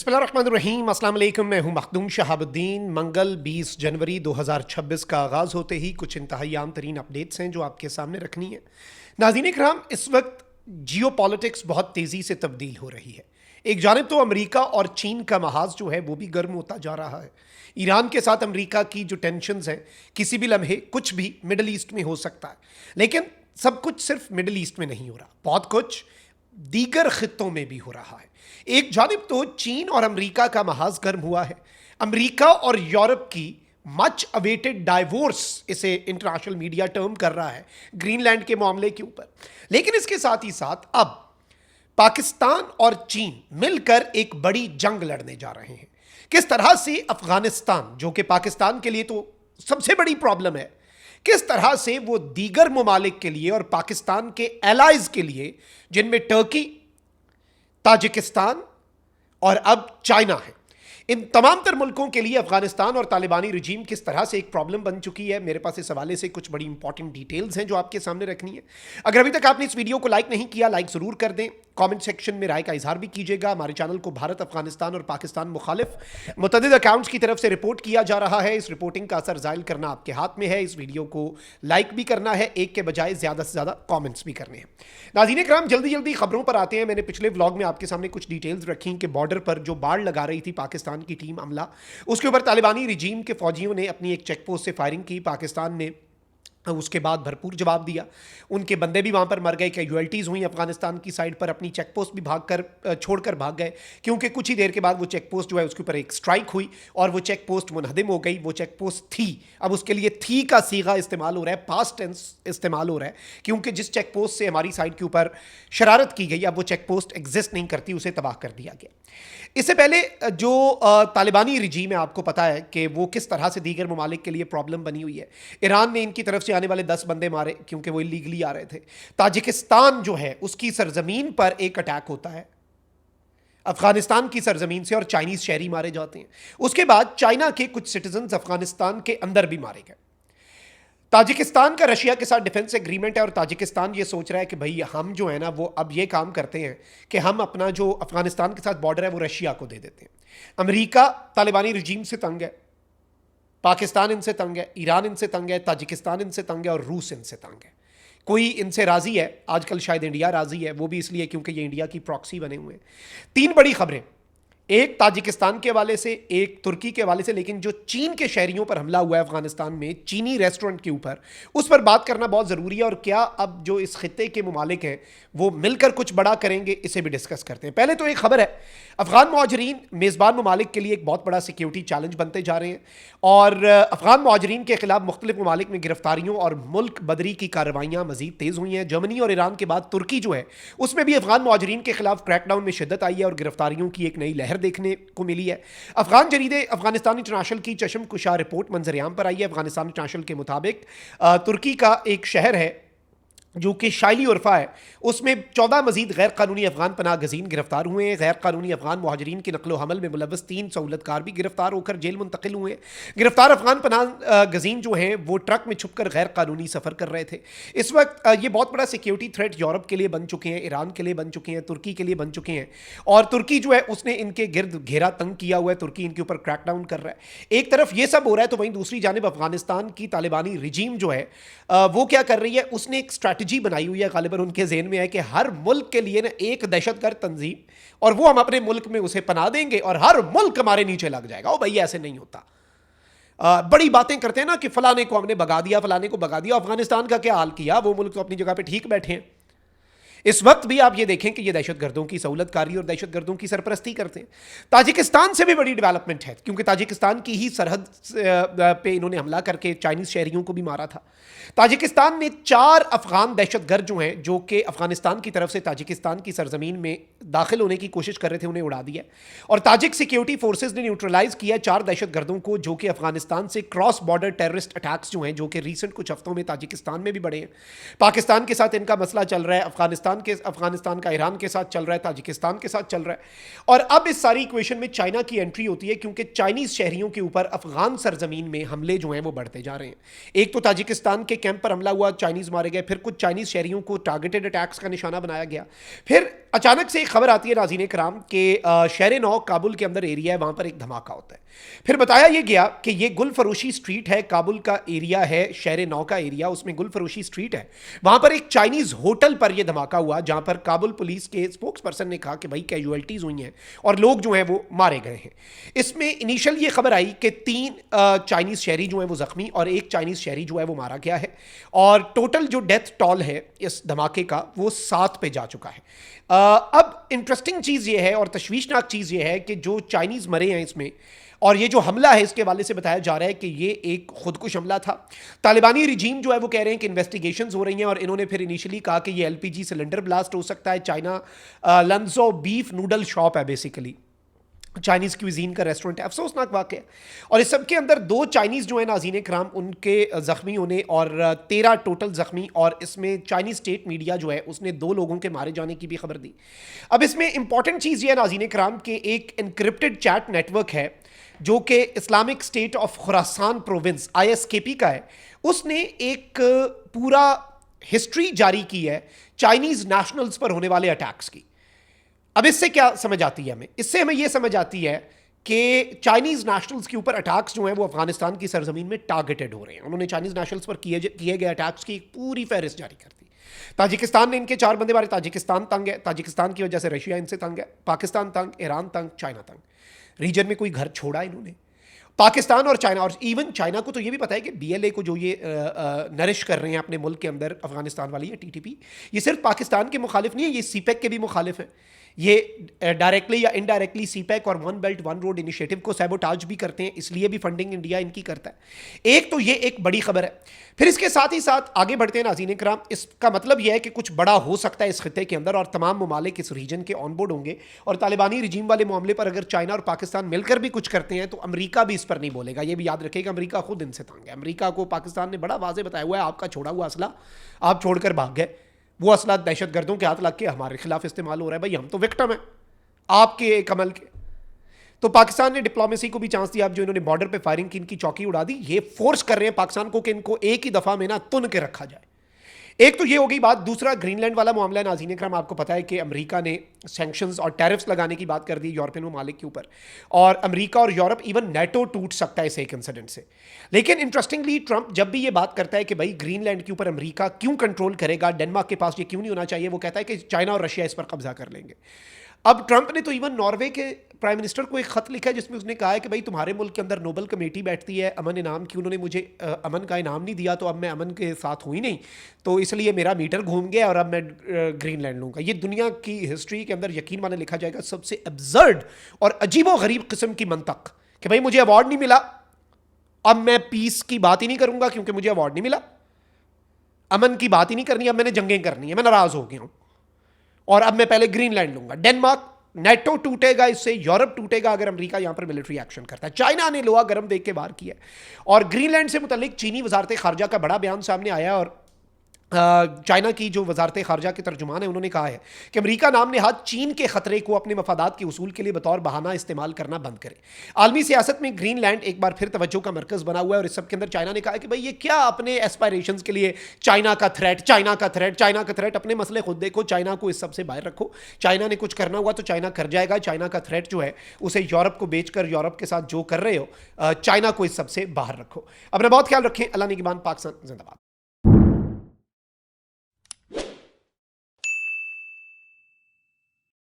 बिस्मिल्लाहिर्रहमानिर्रहीम, अस्सलाम वालेकुम। मैं हूं मखदूम शहाबुद्दीन। मंगल 20 जनवरी 2026 का आगाज़ होते ही कुछ इंतहाई आम तरीन अपडेट्स हैं जो आपके सामने रखनी है। नाज़रीन इकराम, इस वक्त जियो पॉलिटिक्स बहुत तेज़ी से तब्दील हो रही है। एक जानिब तो अमेरिका और चीन का महाज जो है वो भी गर्म होता जा रहा है। ईरान के साथ अमेरिका की जो टेंशन्स हैं, किसी भी लम्हे कुछ भी मिडल ईस्ट में हो सकता है। लेकिन सब कुछ सिर्फ मिडल ईस्ट में नहीं हो रहा, बहुत कुछ दीगर खित्तों में भी हो रहा है। एक जानिब तो चीन और अमेरिका का महाज गर्म हुआ है। अमेरिका और यूरोप की मच अवेटेड डाइवोर्स, इसे इंटरनेशनल मीडिया टर्म कर रहा है, ग्रीनलैंड के मामले के ऊपर। लेकिन इसके साथ ही साथ अब पाकिस्तान और चीन मिलकर एक बड़ी जंग लड़ने जा रहे हैं। किस तरह से अफगानिस्तान, जो कि पाकिस्तान के लिए तो सबसे बड़ी प्रॉब्लम है, किस तरह से वो दीगर ममालिक के लिए और पाकिस्तान के एलाइज के लिए, जिनमें टर्की, ताजिकिस्तान और अब चाइना है, इन तमाम तर मुल्कों के लिए अफगानिस्तान और तालिबानी रजीम किस तरह से एक प्रॉब्लम बन चुकी है। मेरे पास इस हवाले से कुछ बड़ी इंपॉर्टेंट डिटेल्स हैं जो आपके सामने रखनी है। अगर अभी तक आपने इस वीडियो को लाइक नहीं किया, लाइक ज़रूर कर दें। कमेंट सेक्शन में राय का इजहार भी कीजिएगा। हमारे चैनल को भारत, अफगानिस्तान और पाकिस्तान मुखालिफ मुतअद्दिद अकाउंट्स की तरफ से रिपोर्ट किया जा रहा है। इस रिपोर्टिंग का असर ज़ाहिर करना आपके हाथ में है। इस वीडियो को लाइक भी करना है, एक के बजाय ज़्यादा से ज़्यादा कॉमेंट्स भी करने हैं। नाज़रीन इकराम, जल्दी जल्दी खबरों पर आते हैं। मैंने पिछले व्लॉग में आपके सामने कुछ डिटेल्स रखी कि बॉर्डर पर जो बाड़ लगा रही थी पाकिस्तान की टीम अमला, उसके ऊपर तालिबानी रिजीम के फौजियों ने अपनी एक चेक पोस्ट से फायरिंग की। पाकिस्तान ने उसके बाद भरपूर जवाब दिया। उनके बंदे भी वहाँ पर मर गए, कैजुअल्टीज़ हुई अफगानिस्तान की साइड पर। अपनी चेक पोस्ट भी छोड़कर भाग गए, क्योंकि कुछ ही देर के बाद वो चेक पोस्ट जो है उसके ऊपर एक स्ट्राइक हुई और वो चेक पोस्ट मुनहदिम हो गई। वो चेक पोस्ट थी, अब उसके लिए थी का सीगा इस्तेमाल हो रहा है, पास्ट टेंस इस्तेमाल हो रहा है, क्योंकि जिस चेक पोस्ट से हमारी साइड के ऊपर शरारत की गई, अब वो चेक पोस्ट एग्जिस्ट नहीं करती, उसे तबाह कर दिया गया। इससे पहले जो तालिबानी रजीम है, आपको पता है कि वो किस तरह से दीगर ममालिक के लिए प्रॉब्लम बनी हुई है। ईरान ने इनकी तरफ से आने वाले 10 बंदे मारे क्योंकि वो इलीगली आ रहे थे। ताजिकिस्तान जो है उसकी सरजमीन पर एक अटैक होता है अफगानिस्तान की सरजमीन से और चाइनीज शहरी मारे जाते हैं। उसके बाद चाइना के कुछ सिटीजन्स अफगानिस्तान के अंदर भी मारे गए। ताजिकिस्तान का रशिया के साथ डिफेंस एग्रीमेंट है और ताजिकिस्तान ये सोच रहा है कि भाई हम जो है ना वो अब ये काम करते हैं कि हम अपना जो अफगानिस्तान के साथ बॉर्डर है वो रशिया को दे देते हैं। अमेरिका तालिबानी रजीम से तंग है, पाकिस्तान इनसे तंग है, ईरान इनसे तंग है, ताजिकिस्तान इनसे तंग है और रूस इनसे तंग है। कोई इनसे राजी है, आजकल शायद इंडिया राजी है, वो भी इसलिए क्योंकि ये इंडिया की प्रॉक्सी बने हुए हैं। 3 बड़ी खबरें, एक ताजिकिस्तान के हवाले से, एक तुर्की के हवाले से, लेकिन जो चीन के शहरियों पर हमला हुआ है अफगानिस्तान में, चीनी रेस्टोरेंट के ऊपर, उस पर बात करना बहुत ज़रूरी है। और क्या अब जो इस खित्ते के ममालिक हैं वो मिलकर कुछ बड़ा करेंगे, इसे भी डिस्कस करते हैं। पहले तो एक खबर है, अफगान मुहाजिरीन मेज़बान ममालिक के लिए एक बहुत बड़ा सिक्योरिटी चैलेंज बनते जा रहे हैं और अफगान मुहाजिरीन के खिलाफ मुख्तलिफ ममालिक में गिरफ्तारियों और मुल्क बदरी की कार्रवाइयाँ मजीद तेज़ हुई हैं। जर्मनी और ईरान के बाद तुर्की जो है उसमें भी अफगान मुहाजिरीन के खिलाफ क्रैकडाउन में शिद्दत आई है और गिरफ्तारियों की एक नई लहर देखने को मिली है। अफगान जरीदे अफगानिस्तान इंटरनेशनल की चशम कुशा रिपोर्ट मंजरियाम पर आई है। अफगानिस्तान इंटरनेशनल के मुताबिक तुर्की का एक शहर है जो कि शाइली उर्फा है, उसमें 14 मजीद गैर कानूनी अफगान पनाह गजीन गिरफ्तार हुए हैं। गैर कानूनी अफगान मुहाजिरीन के नकलो हमल में मुलव्वस 3 सहूलतकार भी गिरफ्तार होकर जेल मुंतकिल हुए हैं। गिरफ्तार अफगान पनाह गजीन जो हैं वो ट्रक में छुपकर गैर कानूनी सफ़र कर रहे थे। इस वक्त ये बहुत बड़ा सिक्योरिटी थ्रेट यूरोप के लिए बन चुके हैं, ईरान के लिए बन चुके हैं, तुर्की के लिए बन चुके हैं और तुर्की जो है उसने इनके गिर्द घेरा तंग किया हुआ है। तुर्की इनके ऊपर क्रैकडाउन कर रहा है। एक तरफ ये सब हो रहा है तो वहीं दूसरी जानिब अफगानिस्तान की तालिबानी रजीम जो है वो क्या कर रही है, उसने एक स्ट्रैटेजी बनाई हुई है। गालिबन उनके ज़हन में है कि हर मुल्क के लिए ना एक दहशतगर्द तंजीम, और वो हम अपने मुल्क में उसे पना देंगे और हर मुल्क हमारे नीचे लग जाएगा। ओ भाई, ऐसे नहीं होता। बड़ी बातें करते हैं ना कि फलाने को हमने भगा दिया, फलाने को भगा दिया। अफगानिस्तान का क्या हाल किया, वो मुल्क तो अपनी जगह पे ठीक बैठे हैं। इस वक्त भी आप ये देखें कि ये दहशतगर्दों की सहूलतकारी और दहशतगर्दों की सरपरस्ती करते हैं। ताजिकिस्तान से भी बड़ी डेवलपमेंट है, क्योंकि ताजिकिस्तान की ही सरहद पे इन्होंने हमला करके चाइनीज़ शहरियों को भी मारा था। ताजिकिस्तान ने 4 अफगान दहशतगर्द जो हैं, जो कि अफगानिस्तान की तरफ से ताजिकिस्तान की सरजमीन में दाखिल होने की कोशिश कर रहे थे, उन्हें उड़ा दिया और ताजिक सिक्योरिटी फोर्सेज ने न्यूट्रलाइज किया 4 दहशतगर्दों को, जो कि अफगानिस्तान से क्रॉस बॉर्डर टेररिस्ट अटैक्स जो हैं, जो कि रिसेंट कुछ हफ्तों में ताजिकिस्तान में भी बढ़े हैं। पाकिस्तान के साथ इनका मसला चल रहा है, अफगानिस्तान का ईरान के साथ चल रहा है, ताजिकिस्तान के साथ चल रहा है। और अब इस सारी इक्वेशन में चाइना की एंट्री होती है, क्योंकि चाइनीज शहरियों के ऊपर अफगान सरजमीन में हमले जो हैं वो बढ़ते जा रहे हैं। एक तो ताजिकिस्तान के कैंप पर हमला हुआ, चाइनीज मारे गए, फिर कुछ चाइनीज शहरियों को टारगेटेड अटैक्स का निशाना बनाया गया, फिर अचानक से एक खबर आती है नाज़रीन कराम कि शहर नौ काबुल के अंदर एरिया है, वहाँ पर एक धमाका होता है। फिर बताया ये गया कि ये गुल फरोशी स्ट्रीट है, काबुल का एरिया है, शहर नौ का एरिया, उसमें गुल फरोशी स्ट्रीट है। वहाँ पर एक चाइनीज़ होटल पर यह धमाका हुआ, जहाँ पर काबुल पुलिस के स्पोक्स पर्सन ने कहा कि भाई कैजुअलिटीज़ हुई हैं और लोग जो हैं वो मारे गए हैं। इसमें इनिशियल ये खबर आई कि 3 चाइनीज़ शहरी जो हैं वो ज़ख्मी और एक चाइनीज़ शहरी जो है वो मारा गया है, और टोटल जो डेथ टॉल है इस धमाके का वो 7 पे जा चुका है। अब इंटरेस्टिंग चीज़ ये है और तशवीशनाक चीज़ ये है कि जो चाइनीज़ मरे हैं इसमें, और ये जो हमला है इसके हवाले से बताया जा रहा है कि ये एक खुदकुश हमला था। तालिबानी रिजीम जो है वो कह रहे हैं कि इन्वेस्टिगेशंस हो रही हैं, और इन्होंने फिर इनिशियली कहा कि ये एलपीजी सिलेंडर ब्लास्ट हो सकता है। चाइना लंजो बीफ नूडल शॉप है, बेसिकली चाइनीज़ क्यूजीन का रेस्टोरेंट है। अफसोसनाक वाक़या है। और इस सब के अंदर 2 चाइनीज़ जो है नाज़रीन कराम उनके ज़ख्मी होने और 13 टोटल ज़ख्मी, और इसमें चाइनीज़ स्टेट मीडिया जो है उसने 2 लोगों के मारे जाने की भी खबर दी। अब इसमें इंपॉर्टेंट चीज़ ये है नाज़रीन कराम कि एक इनक्रिप्टेड चैट नेटवर्क है जो कि Islamic state of Khorasan province ISKP का है। उसने एक पूरा हिस्ट्री जारी की है चाइनीज़ नेशनल्स पर होने वाले अटैक्स की। अब इससे क्या समझ आती है हमें? इससे हमें यह समझ आती है कि चाइनीज़ नेशनल्स के ऊपर अटैक्स जो हैं वो अफगानिस्तान की सरजमीन में टारगेटेड हो रहे हैं। उन्होंने चाइनीज़ नेशनल्स पर किए गए अटैक्स की एक पूरी फहरिस्त जारी कर दी। ताजिकिस्तान ने इनके 4 बंदे मारे। ताजिकिस्तान तंग है, ताजिकिस्तान की वजह से रशिया इनसे तंग है, पाकिस्तान तंग, ईरान तंग, चाइना तंग। रीजन में कोई घर छोड़ा इन्होंने? पाकिस्तान और चाइना, और इवन चाइना को तो ये भी पता है कि BLA को जो ये नरिश कर रहे हैं अपने मुल्क के अंदर अफगानिस्तान वाली, ये TTP, ये सिर्फ पाकिस्तान के मुखालिफ नहीं है, ये CPEC के भी मुखालिफ हैं। ये डायरेक्टली या इनडायरेक्टली CPEC और one belt one road initiative को सैबोटाज भी करते हैं, इसलिए भी फंडिंग इंडिया इनकी करता है। एक तो ये एक बड़ी खबर है। फिर इसके साथ ही साथ आगे बढ़ते हैं नाज़रीन कराम। इसका मतलब यह है कि कुछ बड़ा हो सकता है इस खित्ते के अंदर, और तमाम ममालिक इस रीजन के ऑन बोर्ड होंगे। और तालिबानी रिजीम वाले मामले पर अगर चाइना और पाकिस्तान मिलकर भी कुछ करते हैं तो अमेरिका भी इस पर नहीं बोलेगा। ये भी याद रखिएगा, अमेरिका खुद इनसे तंग है। अमेरिका को पाकिस्तान ने बड़ा वाज़ेह बताया हुआ है, आपका छोड़ा हुआ असला आप छोड़कर भाग गए, वो असला दहशत गर्दों के हाथ लग के हमारे खिलाफ इस्तेमाल हो रहा है। भाई हम तो विक्टिम है आपके एक अमल के। तो पाकिस्तान ने डिप्लोमेसी को भी चांस दिया। अब जो इन्होंने बॉर्डर पे फायरिंग की, इनकी चौकी उड़ा दी, ये फोर्स कर रहे हैं पाकिस्तान को कि इनको एक ही दफा में ना तुन के रखा जाए। एक तो ये हो गई बात। दूसरा ग्रीनलैंड वाला मामला है नाज़रीन कराम। आपको पता है कि अमेरिका ने सैंक्शंस और टैरिफ्स लगाने की बात कर दी यूरोपियन ममालिक के ऊपर, और अमेरिका और यूरोप, इवन नेटो टूट सकता है इस एक इंसिडेंट से। लेकिन इंटरेस्टिंगली ट्रंप जब भी ये बात करता है कि भाई ग्रीनलैंड के ऊपर अमेरिका क्यों कंट्रोल करेगा, डेनमार्क के पास ये क्यों नहीं होना चाहिए, वो कहता है कि चाइना और रशिया इस पर कब्जा कर लेंगे। अब ट्रंप ने तो इवन नॉर्वे के प्राइम मिनिस्टर को एक खत लिखा है जिसमें उसने कहा है कि भाई तुम्हारे मुल्क के अंदर नोबल कमेटी बैठती है अमन इनाम की, उन्होंने मुझे अमन का इनाम नहीं दिया, तो अब मैं अमन के साथ हुई नहीं, तो इसलिए मेरा मीटर घूम गया और अब मैं ग्रीनलैंड लूँगा। ये दुनिया की हिस्ट्री के अंदर यकीन माने लिखा जाएगा सबसे एब्सर्ड और अजीबो गरीब किस्म की मंतक कि भाई मुझे अवार्ड नहीं मिला, अब मैं पीस की बात ही नहीं करूँगा क्योंकि मुझे अवार्ड नहीं मिला, अमन की बात ही नहीं करनी, अब मैंने जंगें करनी है, मैं नाराज़ हो गया हूँ, और अब मैं पहले ग्रीनलैंड लूंगा। डेनमार्क, नेटो टूटेगा इससे, यूरोप टूटेगा अगर अमेरिका यहां पर मिलिट्री एक्शन करता है। चाइना ने लोहा गर्म देख के बाहर किया। और ग्रीनलैंड से मुतालिक चीनी वजारत खारजा का बड़ा बयान सामने आया, और चाइना की जो वजारत खारजा के तर्जुमान है उन्होंने कहा है कि अमेरिका नाम नेहाद चीन के खतरे को अपने मफादात के उसूल के लिए बतौर बहाना इस्तेमाल करना बंद करे। आलमी सियासत में ग्रीनलैंड एक बार फिर तवज्जो का मरकज़ बना हुआ है, और इस सब के अंदर चाइना ने कहा है कि भाई ये क्या अपने एस्पायरेशंस के लिए चाइना का थ्रेट, चाइना का थ्रेट, चाइना का थ्रेट, अपने मसले खुद देखो, चाइना को इस सब से बाहर रखो। चाइना ने कुछ करना हुआ तो चाइना कर जाएगा। चाइना का थ्रेट जो है उसे यूरोप को बेचकर यूरोप के साथ जो कर रहे हो, चाइना को इस सब से बाहर रखो। अपना बहुत ख्याल रखें। अल्लाह निगहबान। पाकिस्तान जिंदाबाद।